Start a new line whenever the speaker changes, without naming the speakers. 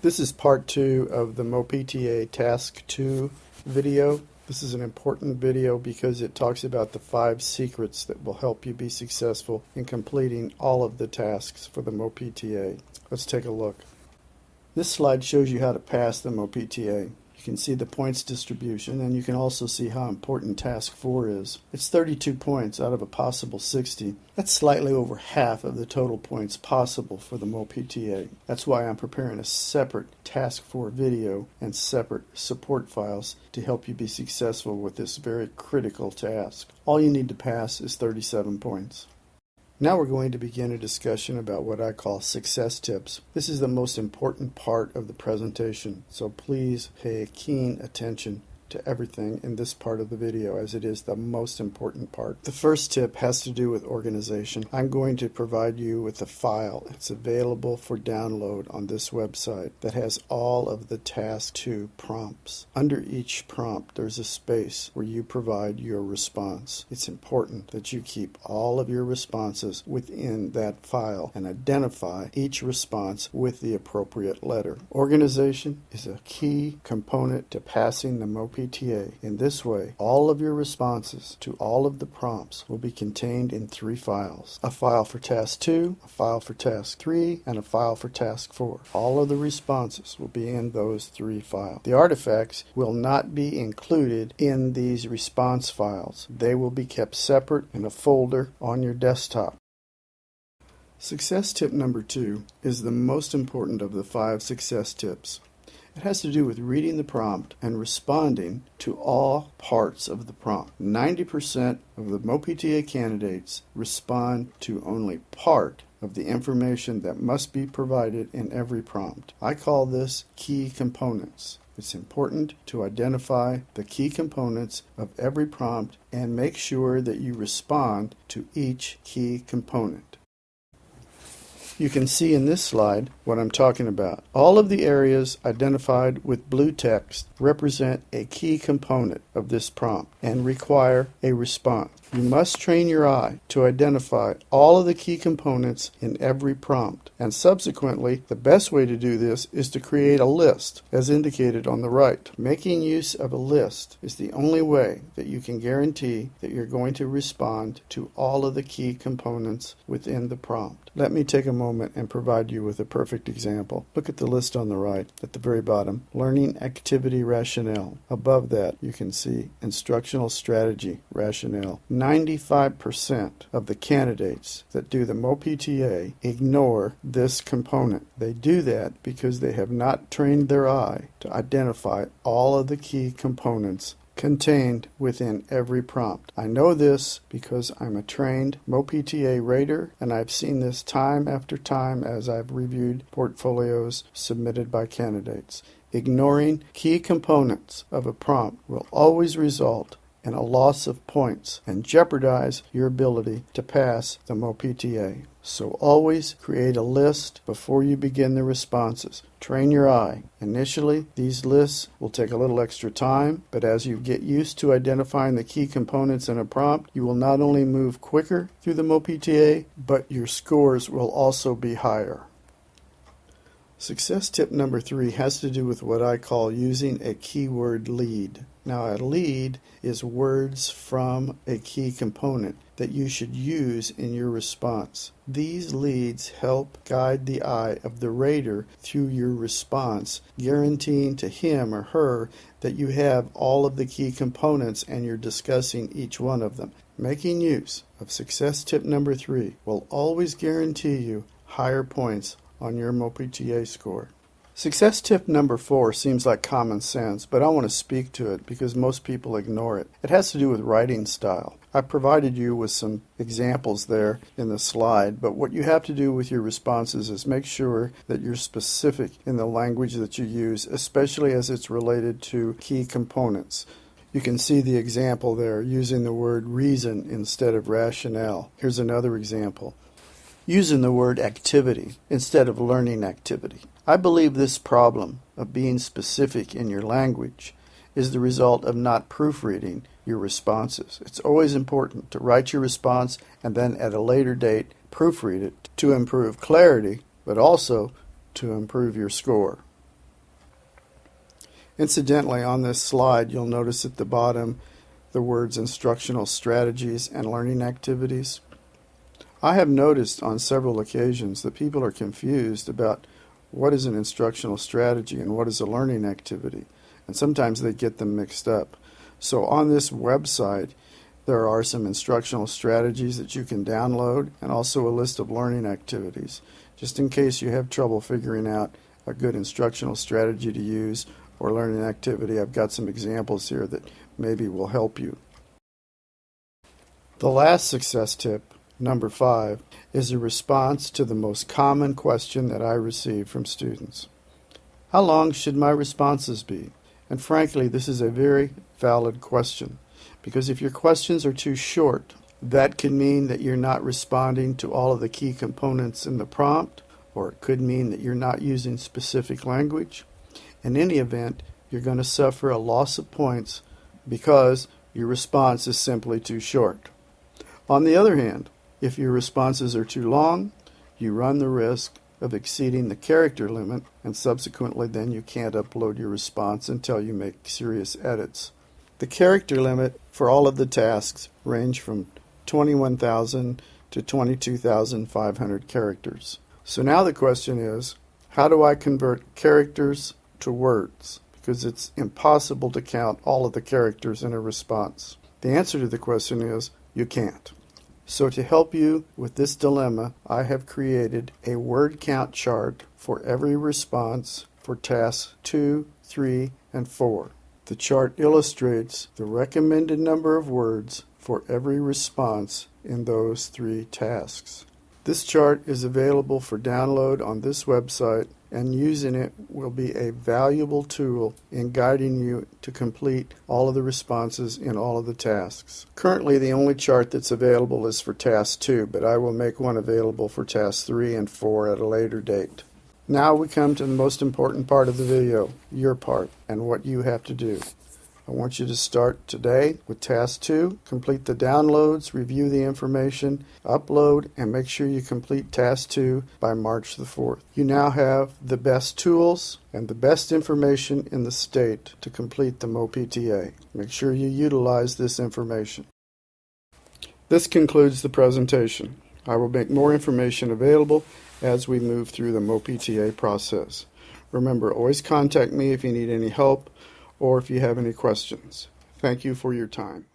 This is part 2 of the MOPTA Task 2 video. This is an important video because it talks about the 5 secrets that will help you be successful in completing all of the tasks for the MOPTA. Let's take a look. This slide shows you how to pass the MOPTA. You can see the points distribution, and you can also see how important task 4 is. It's 32 points out of a possible 60. That's slightly over half of the total points possible for the MOPTA. That's why I'm preparing a separate task 4 video and separate support files to help you be successful with this very critical task. All you need to pass is 37 points. Now we're going to begin a discussion about what I call success tips. This is the most important part of the presentation, so please pay keen attention to everything in this part of the video, as it is the most important part. The first tip has to do with organization. I'm going to provide you with a file. It's available for download on this website that has all of the task 2 prompts. Under each prompt there's a space where you provide your response. It's important that you keep all of your responses within that file and identify each response with the appropriate letter. Organization is a key component to passing the MOPTA. In this way, all of your responses to all of the prompts will be contained in 3 files. A file for task 2, a file for task 3, and a file for task 4. All of the responses will be in those 3 files. The artifacts will not be included in these response files. They will be kept separate in a folder on your desktop. Success tip number 2 is the most important of the 5 success tips. It has to do with reading the prompt and responding to all parts of the prompt. 90% of the MOPTA candidates respond to only part of the information that must be provided in every prompt. I call this key components. It's important to identify the key components of every prompt and make sure that you respond to each key component. You can see in this slide what I'm talking about. All of the areas identified with blue text represent a key component of this prompt and require a response. You must train your eye to identify all of the key components in every prompt, and subsequently, the best way to do this is to create a list, as indicated on the right. Making use of a list is the only way that you can guarantee that you're going to respond to all of the key components within the prompt. Let me take a moment and provide you with a perfect example. Look at the list on the right, at the very bottom. Learning activity rationale. Above that, you can see instructional strategy rationale. 95% of the candidates that do the MOPTA ignore this component. They do that because they have not trained their eye to identify all of the key components contained within every prompt. I know this because I'm a trained MOPTA rater, and I've seen this time after time as I've reviewed portfolios submitted by candidates. Ignoring key components of a prompt will always result in a loss of points and jeopardize your ability to pass the MOPTA. So always create a list before you begin the responses. Train your eye. Initially, these lists will take a little extra time, but as you get used to identifying the key components in a prompt, you will not only move quicker through the MOPTA, but your scores will also be higher. Success tip number 3 has to do with what I call using a keyword lead. Now, a lead is words from a key component that you should use in your response. These leads help guide the eye of the rater through your response, guaranteeing to him or her that you have all of the key components and you're discussing each one of them. Making use of success tip number 3 will always guarantee you higher points on your MOPTA score. Success tip number 4 seems like common sense, but I want to speak to it because most people ignore it. It has to do with writing style. I provided you with some examples there in the slide, but what you have to do with your responses is make sure that you're specific in the language that you use, especially as it's related to key components. You can see the example there, using the word reason instead of rationale. Here's another example. Using the word activity instead of learning activity. I believe this problem of being specific in your language is the result of not proofreading your responses. It's always important to write your response and then at a later date proofread it to improve clarity, but also to improve your score. Incidentally, on this slide, you'll notice at the bottom the words instructional strategies and learning activities. I have noticed on several occasions that people are confused about what is an instructional strategy and what is a learning activity, and sometimes they get them mixed up. So on this website, there are some instructional strategies that you can download and also a list of learning activities, just in case you have trouble figuring out a good instructional strategy to use or learning activity. I've got some examples here that maybe will help you. The last success tip, number 5, is a response to the most common question that I receive from students. How long should my responses be? And frankly, this is a very valid question, because if your questions are too short, that could mean that you're not responding to all of the key components in the prompt, or it could mean that you're not using specific language. In any event, you're going to suffer a loss of points because your response is simply too short. On the other hand, if your responses are too long, you run the risk of exceeding the character limit, and subsequently then you can't upload your response until you make serious edits. The character limit for all of the tasks range from 21,000 to 22,500 characters. So now the question is, how do I convert characters to words? Because it's impossible to count all of the characters in a response. The answer to the question is, you can't. So to help you with this dilemma, I have created a word count chart for every response for tasks 2, 3, and 4. The chart illustrates the recommended number of words for every response in those 3 tasks. This chart is available for download on this website, and using it will be a valuable tool in guiding you to complete all of the responses in all of the tasks. Currently, the only chart that's available is for task 2, but I will make one available for tasks 3 and 4 at a later date. Now we come to the most important part of the video, your part, and what you have to do. I want you to start today with task 2, complete the downloads, review the information, upload, and make sure you complete task 2 by March the 4th. You now have the best tools and the best information in the state to complete the MOPTA. Make sure you utilize this information. This concludes the presentation. I will make more information available as we move through the MOPTA process. Remember, always contact me if you need any help or if you have any questions. Thank you for your time.